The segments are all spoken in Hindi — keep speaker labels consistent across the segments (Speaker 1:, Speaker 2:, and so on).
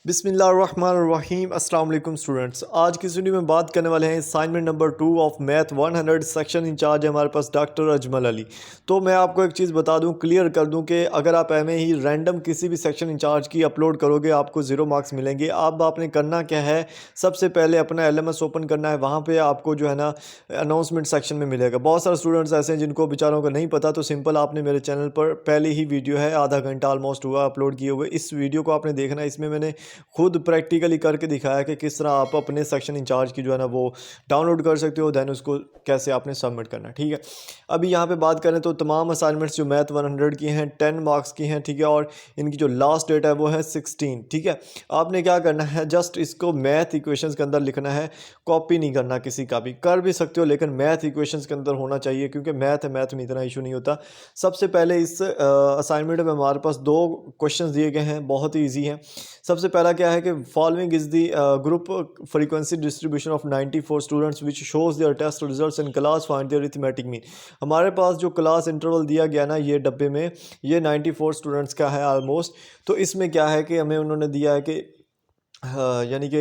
Speaker 1: बिस्मिल्लाहिर्रहमानिर्रहीम अस्सलाम वालेकुम स्टूडेंट्स। आज की वीडियो में बात करने वाले हैं assignment number 2 of math 100। Section incharge है हमारे पास डॉक्टर अजमल अली। तो मैं आपको एक चीज़ बता दूं, क्लियर कर दूं कि अगर आप एम ही रैंडम किसी भी सेक्शन इंचार्ज की अपलोड करोगे आपको 0 मार्क्स मिलेंगे। अब आपने करना क्या है, सबसे पहले अपना LMS ओपन करना है। वहाँ पर आपको जो है ना अनाउंसमेंट सेक्शन में मिलेगा। बहुत सारे स्टूडेंट्स ऐसे हैं जिनको बेचारों को नहीं पता, तो सिंपल आपने मेरे चैनल पर पहले ही वीडियो है, आधा घंटा ऑलमोस्ट हुआ अपलोड किए हुए। इस वीडियो को आपने देखना है। इसमें मैंने खुद प्रैक्टिकली करके दिखाया कि किस तरह आप अपने सेक्शन इंचार्ज की जो है ना वो डाउनलोड कर सकते हो, देन उसको कैसे आपने सबमिट करना है। ठीक है, अभी यहाँ पे बात करें तो तमाम असाइनमेंट्स जो मैथ 100 की हैं 10 मार्क्स की हैं। ठीक है, और इनकी जो लास्ट डेट है वो है 16। ठीक है, आपने क्या करना है, जस्ट इसको मैथ इक्वेशंस के अंदर लिखना है, कॉपी नहीं करना किसी का भी। कर भी सकते हो लेकिन मैथ इक्वेशंस के अंदर होना चाहिए, क्योंकि मैथ है, मैथ में इतना इशू नहीं होता। सबसे पहले इस असाइनमेंट में हमारे पास 2 क्वेश्चन दिए गए हैं, बहुत ही ईजी हैं। सबसे पहला क्या है कि following is the group frequency distribution of 94 students which shows their test results in class, find their arithmetic mean. हमारे पास जो क्लास इंटरवल दिया गया ना ये डब्बे में, ये 94 स्टूडेंट्स का है ऑलमोस्ट। तो इसमें क्या है कि हमें उन्होंने दिया है कि हाँ, यानी कि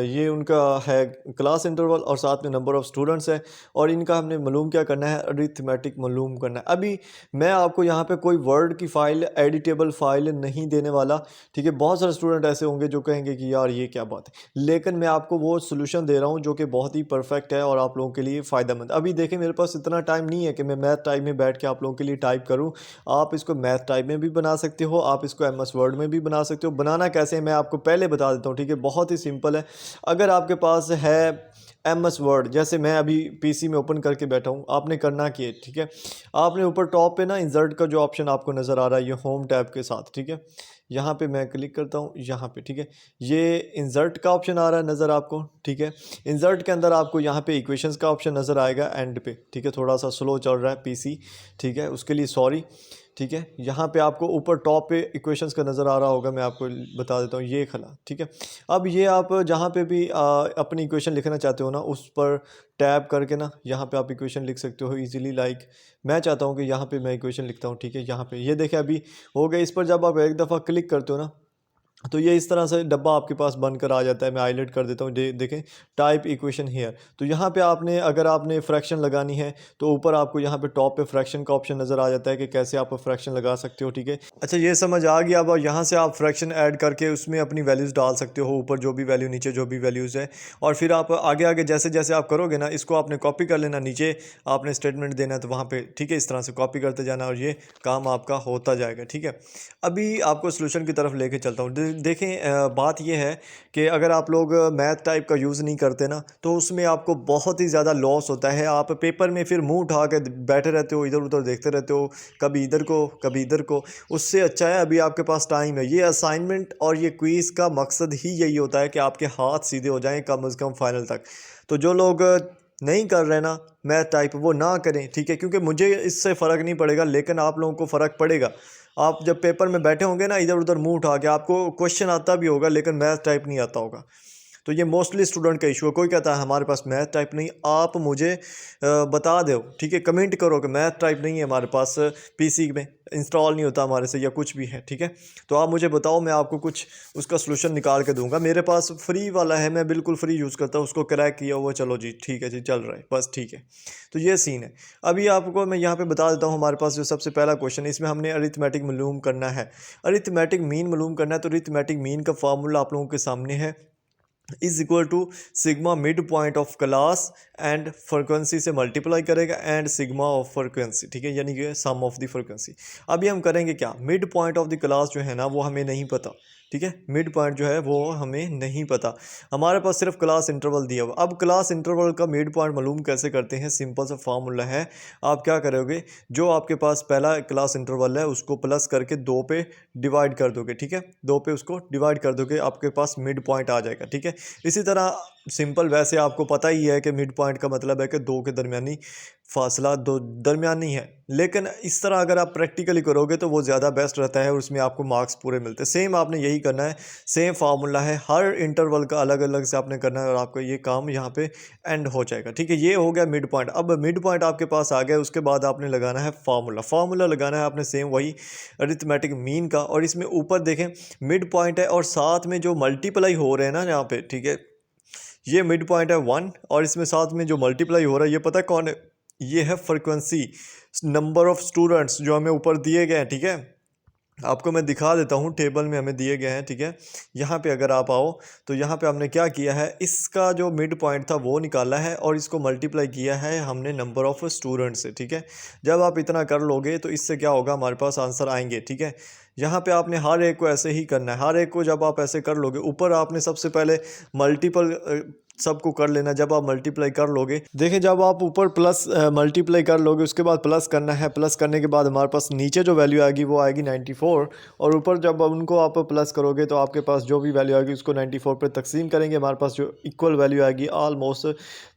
Speaker 1: ये उनका है क्लास इंटरवल और साथ में नंबर ऑफ़ स्टूडेंट्स है, और इनका हमने मालूम क्या करना है, अरिथमेटिक मालूम करना है। अभी मैं आपको यहाँ पे कोई वर्ड की फ़ाइल, एडिटेबल फ़ाइल नहीं देने वाला। ठीक है, बहुत सारे स्टूडेंट ऐसे होंगे जो कहेंगे कि यार ये क्या बात है, लेकिन मैं आपको वो सोल्यूशन दे रहा हूँ जो कि बहुत ही परफेक्ट है और आप लोगों के लिए फ़ायदेमंद। अभी देखें, मेरे पास इतना टाइम नहीं है कि मैं मैथ टाइप में बैठ के आप लोगों के लिए टाइप करूँ। आप इसको मैथ टाइप में भी बना सकते हो, आप इसको MS वर्ड में भी बना सकते हो। बनाना कैसे है मैं आपको पहले बता देता हूँ। ठीक है, बहुत ही सिंपल है। अगर आपके पास है MS वर्ड, जैसे मैं अभी PC में ओपन करके बैठा हूँ, आपने करना क्या है, ठीक है, आपने ऊपर टॉप पे ना इंसर्ट का जो ऑप्शन आपको नज़र आ रहा है ये होम टैब के साथ, ठीक है, यहाँ पे मैं क्लिक करता हूँ, यहाँ पे, ठीक है, ये इंसर्ट का ऑप्शन आ रहा है नज़र आपको। ठीक है, इंसर्ट के अंदर आपको यहाँ पे इक्वेशंस का ऑप्शन नज़र आएगा एंड पे। ठीक है, थोड़ा सा स्लो चल रहा है PC, ठीक है, उसके लिए सॉरी। ठीक है, यहाँ पे आपको ऊपर टॉप पे इक्वेशंस का नज़र आ रहा होगा, मैं आपको बता देता हूँ, ये खला। ठीक है, अब ये आप जहाँ पे भी अपनी इक्वेशन लिखना चाहते हो ना, उस पर टैब करके ना यहाँ पे आप इक्वेशन लिख सकते हो इजीली। लाइक मैं चाहता हूँ कि यहाँ पे मैं इक्वेशन लिखता हूँ। ठीक है, यहाँ पे ये देखें अभी हो गया। इस पर जब आप एक दफ़ा क्लिक करते हो ना, तो ये इस तरह से डब्बा आपके पास बनकर आ जाता है। मैं हाईलाइट कर देता हूँ, देखें, टाइप इक्वेशन हेयर। तो यहाँ पे आपने, अगर आपने फ्रैक्शन लगानी है तो ऊपर आपको यहाँ पे टॉप पे फ्रैक्शन का ऑप्शन नज़र आ जाता है कि कैसे आप फ्रैक्शन लगा सकते हो। ठीक है, अच्छा ये समझ आ गया। अब यहाँ से आप फ्रैक्शन ऐड करके उसमें अपनी वैल्यूज़ डाल सकते हो, ऊपर जो भी वैल्यू, नीचे जो भी वैल्यूज़ है। और फिर आप आगे आगे जैसे जैसे आप करोगे ना, इसको आपने कॉपी कर लेना, नीचे आपने स्टेटमेंट देना है तो वहाँ पर, ठीक है, इस तरह से कॉपी करते जाना और ये काम आपका होता जाएगा। ठीक है, अभी आपको सोल्यूशन की तरफ लेके चलता हूँ। देखें, बात यह है कि अगर आप लोग मैथ टाइप का यूज़ नहीं करते ना, तो उसमें आपको बहुत ही ज़्यादा लॉस होता है। आप पेपर में फिर मुंह उठा के बैठे रहते हो, इधर उधर देखते रहते हो, कभी इधर को कभी इधर को। उससे अच्छा है अभी आपके पास टाइम है। ये असाइनमेंट और ये क्विज़ का मकसद ही यही होता है कि आपके हाथ सीधे हो जाएं कम से कम फाइनल तक। तो जो लोग नहीं कर रहे ना मैथ टाइप, वो ना करें। ठीक है, क्योंकि मुझे इससे फ़र्क नहीं पड़ेगा लेकिन आप लोगों को फ़र्क पड़ेगा। आप जब पेपर में बैठे होंगे ना, इधर उधर मुंह उठा के, आपको क्वेश्चन आता भी होगा लेकिन मैथ टाइप नहीं आता होगा। तो ये मोस्टली स्टूडेंट का इशू है। कोई कहता है हमारे पास मैथ टाइप नहीं, आप मुझे बता दो। ठीक है, कमेंट करो कि मैथ टाइप नहीं है हमारे पास, PC में इंस्टॉल नहीं होता हमारे से, या कुछ भी है। ठीक है, तो आप मुझे बताओ, मैं आपको कुछ उसका सलूशन निकाल के दूंगा। मेरे पास फ्री वाला है, मैं बिल्कुल फ्री यूज़ करता हूँ, उसको क्रैक किया हुआ। चलो जी, ठीक है जी, चल रहा है बस। ठीक है, तो ये सीन है। अभी आपको मैं यहाँ पे बता देता हूँ, हमारे पास जो सबसे पहला क्वेश्चन है, इसमें हमने अरिथमेटिक मालूम करना है, अरिथमेटिक मीन मालूम करना है। तो अरिथमेटिक मीन का फार्मूला आप लोगों के सामने है, is equal to sigma mid point of class and frequency से मल्टीप्लाई करेगा एंड सिग्मा ऑफ फ्रिक्वेंसी। ठीक है, यानी कि सम ऑफ द फ्रिक्वेंसी। अभी हम करेंगे क्या, mid point of the class जो है ना वो हमें नहीं पता। ठीक है, मिड पॉइंट जो है वो हमें नहीं पता, हमारे पास सिर्फ क्लास इंटरवल दिया हुआ। अब क्लास इंटरवल का मिड पॉइंट मालूम कैसे करते हैं, सिंपल सा फार्मूला है। आप क्या करोगे, जो आपके पास पहला क्लास इंटरवल है उसको प्लस करके 2 पे डिवाइड कर दोगे। ठीक है, 2 पे उसको डिवाइड कर दोगे, आपके पास मिड पॉइंट आ जाएगा। ठीक है, इसी तरह सिंपल, वैसे आपको पता ही है कि मिड पॉइंट का मतलब है कि दो के दरमियानी फासला दो दरमियानी है, लेकिन इस तरह अगर आप प्रैक्टिकली करोगे तो वो ज़्यादा बेस्ट रहता है और उसमें आपको मार्क्स पूरे मिलते हैं। सेम आपने यही करना है, सेम फार्मूला है, हर इंटरवल का अलग अलग से आपने करना है और आपका ये काम यहाँ पे एंड हो जाएगा। ठीक है, ये हो गया मिड पॉइंट। अब मिड पॉइंट आपके पास आ गया, उसके बाद आपने लगाना है फार्मूला लगाना है आपने सेम वही अरिथमेटिक मीन का। और इसमें ऊपर देखें मिड पॉइंट है और साथ में जो मल्टीप्लाई हो रहे हैं ना यहाँ पे, ठीक है, ये मिड पॉइंट है 1 और इसमें साथ में जो मल्टीप्लाई हो रहा है ये पता है कौन है, ये है फ्रिक्वेंसी, नंबर ऑफ स्टूडेंट्स जो हमें ऊपर दिए गए हैं। ठीक है, आपको मैं दिखा देता हूँ, टेबल में हमें दिए गए हैं। ठीक है, यहाँ पे अगर आप आओ तो यहाँ पे हमने क्या किया है, इसका जो मिड पॉइंट था वो निकाला है और इसको मल्टीप्लाई किया है हमने नंबर ऑफ़ स्टूडेंट्स से। ठीक है, जब आप इतना कर लोगे तो इससे क्या होगा, हमारे पास आंसर आएंगे। ठीक है, यहाँ पे आपने हर एक को ऐसे ही करना है, हर एक को जब आप ऐसे कर लोगे, ऊपर आपने सबसे पहले मल्टीपल सबको कर लेना। जब आप मल्टीप्लाई कर लोगे, देखें जब आप ऊपर प्लस मल्टीप्लाई कर लोगे उसके बाद प्लस करना है, प्लस करने के बाद हमारे पास नीचे जो वैल्यू आएगी वो आएगी 94 और ऊपर जब उनको आप प्लस करोगे तो आपके पास जो भी वैल्यू आएगी उसको 94 पे तकसीम करेंगे, हमारे पास जो इक्वल वैल्यू आएगी ऑलमोस्ट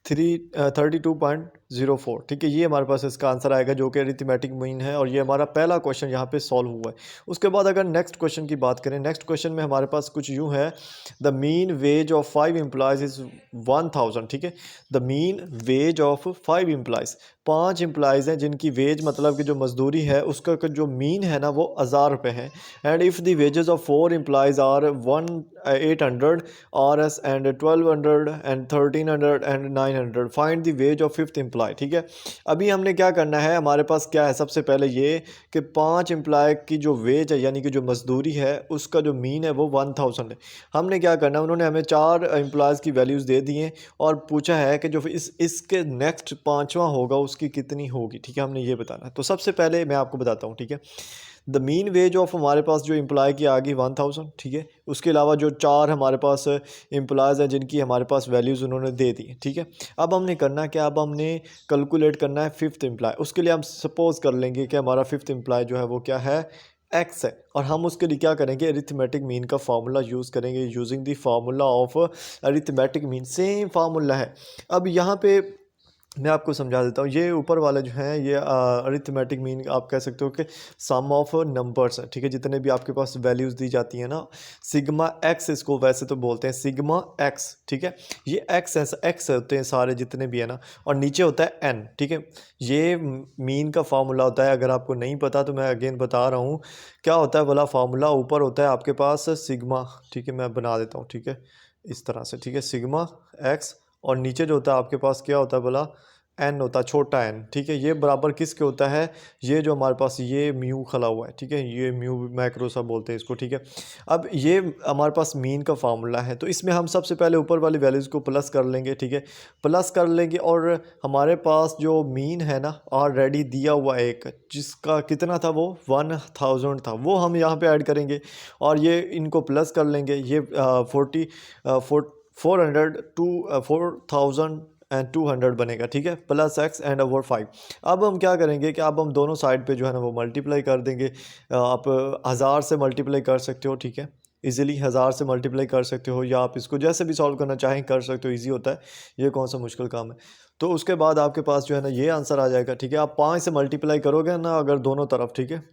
Speaker 1: 32.04। ठीक है, ये हमारे पास इसका आंसर आएगा जो कि अरिथमेटिक मीन है और ये हमारा पहला क्वेश्चन यहाँ पे सॉल्व हुआ है। उसके बाद अगर नेक्स्ट क्वेश्चन की बात करें, नेक्स्ट क्वेश्चन में हमारे पास कुछ यूँ है, the mean ways of 5 employees is 1000। ठीक है, the mean ways of 5 employees, 5 employees हैं जिनकी वेज मतलब कि जो मजदूरी है उसका जो मीन है ना वो 1000 रुपये है। And if the wages of 4 employees are 800 RS and 1200 and 1300 and 900, find the wage of 5th employee. ठीक है, अभी हमने क्या करना है, हमारे पास क्या है, सबसे पहले ये कि 5 एम्प्लॉय की जो वेज है यानी कि जो मजदूरी है उसका जो मीन है वो 1000 है। हमने क्या करना है, उन्होंने हमें 4 एम्प्लॉयज़ की वैल्यूज़ दे दी हैं और पूछा है कि जो इसके नेक्स्ट 5वां होगा उसकी कितनी होगी। ठीक है, हमने ये बताना है। तो सबसे पहले मैं आपको बताता हूँ। ठीक है, द मीन वेज ऑफ हमारे पास जो एम्प्लॉय की आ गई 1000। ठीक है, उसके अलावा जो 4 हमारे पास एम्प्लॉयज़ हैं जिनकी हमारे पास वैल्यूज़ उन्होंने दे दी। ठीक है, अब हमने करना क्या, अब हमने कैलकुलेट करना है 5th एम्प्लॉय। उसके लिए हम सपोज़ कर लेंगे कि हमारा 5th एम्प्लॉय जो है वो क्या है, एक्स है, और हम उसके लिए क्या करेंगे, अरिथमेटिक मीन का फार्मूला यूज़ करेंगे, using the formula of arithmetic mean. Same formula है। अब यहाँ पे मैं आपको समझा देता हूँ, ये ऊपर वाले जो हैं ये अरिथमेटिक मीन आप कह सकते हो कि सम ऑफ नंबर्स है। ठीक है, जितने भी आपके पास वैल्यूज़ दी जाती हैं ना, सिग्मा एक्स इसको वैसे तो बोलते हैं, सिग्मा एक्स। ठीक है, ये एक्स होते हैं सारे जितने भी है ना, और नीचे होता है एन। ठीक है, ये मीन का फार्मूला होता है। अगर आपको नहीं पता तो मैं अगेन बता रहा हूँ क्या होता है वाला फार्मूला। ऊपर होता है आपके पास सिग्मा, ठीक है मैं बना देता हूँ, ठीक है इस तरह से, ठीक है सिग्मा एक्स, और नीचे जो होता है आपके पास क्या होता है बोला, एन होता है, छोटा एन। ठीक है, ये बराबर किसके होता है, ये जो हमारे पास ये म्यू खला हुआ है, ठीक है ये म्यू मैक्रो सा बोलते हैं इसको। ठीक है, अब ये हमारे पास मीन का फार्मूला है, तो इसमें हम सबसे पहले ऊपर वाली वैल्यूज़ को प्लस कर लेंगे। ठीक है, प्लस कर लेंगे और हमारे पास जो मीन है ना ऑलरेडी दिया हुआ है एक, जिसका कितना था वो 1000 था, वो हम यहाँ पे ऐड करेंगे और ये इनको प्लस कर लेंगे। ये 400 टू 4200 बनेगा। ठीक है, प्लस एक्स एंड ओवर 5। अब हम क्या करेंगे कि अब हम दोनों साइड पे जो है ना वो मल्टीप्लाई कर देंगे। आप 1000 से मल्टीप्लाई कर सकते हो। ठीक है, इजीली 1000 से मल्टीप्लाई कर सकते हो, या आप इसको जैसे भी सॉल्व करना चाहें कर सकते हो, इजी होता है, ये कौन सा मुश्किल काम है। तो उसके बाद आपके पास जो है ना ये आंसर आ जाएगा। ठीक है, आप 5 से मल्टीप्लाई करोगे ना अगर दोनों तरफ, ठीक है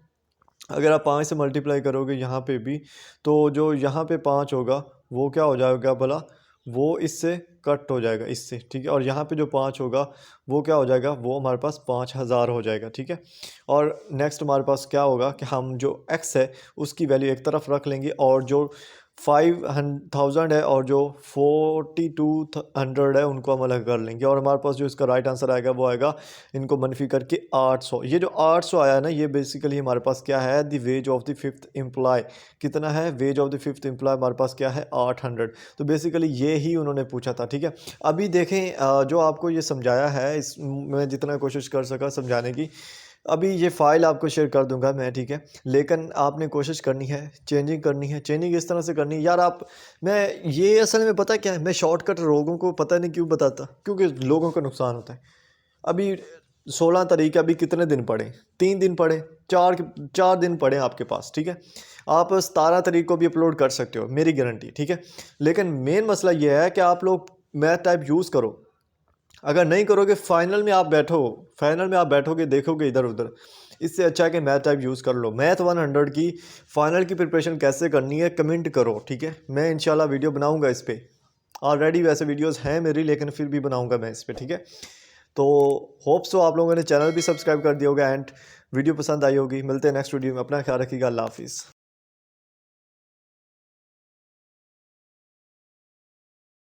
Speaker 1: अगर आप 5 से मल्टीप्लाई करोगे यहाँ पे भी, तो जो यहाँ पे 5 होगा वो क्या हो जाएगा भला, वो इससे कट हो जाएगा इससे। ठीक है, और यहाँ पे जो 5 होगा वो क्या हो जाएगा, वो हमारे पास 5000 हो जाएगा। ठीक है, और नेक्स्ट हमारे पास क्या होगा कि हम जो x है उसकी वैल्यू एक तरफ रख लेंगे, और जो 5000 है और जो 4200 है उनको हम अलग कर लेंगे, और हमारे पास जो इसका राइट आंसर आएगा वो आएगा इनको मनफी करके 800। ये जो 800 आया ना, ये बेसिकली हमारे पास क्या है, the wage of the 5th employee कितना है, veg of the 5th employ हमारे पास क्या है 800। तो बेसिकली ये ही उन्होंने पूछा था। ठीक है, अभी देखें जो आपको ये समझाया है, इस मैं जितना कोशिश कर सका समझाने की, अभी ये फ़ाइल आपको शेयर कर दूंगा मैं। ठीक है, लेकिन आपने कोशिश करनी है, चेंजिंग करनी है, चेंजिंग इस तरह से करनी है यार आप, मैं ये असल में पता क्या है, मैं शॉर्टकट लोगों को पता नहीं क्यों बताता, क्योंकि लोगों को नुकसान होता है। अभी 16 तारीख, अभी कितने दिन पड़े, 3 दिन पड़े, 4 दिन पड़े आपके पास। ठीक है, आप 17 तारीख को भी अपलोड कर सकते हो, मेरी गारंटी। ठीक है, लेकिन मेन मसला ये है कि आप लोग मैथ टाइप यूज़ करो। अगर नहीं करोगे फाइनल में आप बैठोगे देखोगे इधर उधर। इससे अच्छा है कि मैथ टाइप यूज़ कर लो। मैथ 100 की फाइनल की प्रिपरेशन कैसे करनी है कमेंट करो, ठीक है। मैं इंशाल्लाह वीडियो बनाऊंगा इस पर। ऑलरेडी वैसे वीडियोस हैं मेरी, लेकिन फिर भी बनाऊंगा मैं इस पर, ठीक है। तो होप सो आप लोगों ने चैनल भी सब्सक्राइब कर दिया होगा एंड वीडियो पसंद आई होगी। मिलते हैं नेक्स्ट वीडियो में। अपना ख्याल रखिएगा। अल्लाह हाफिज़।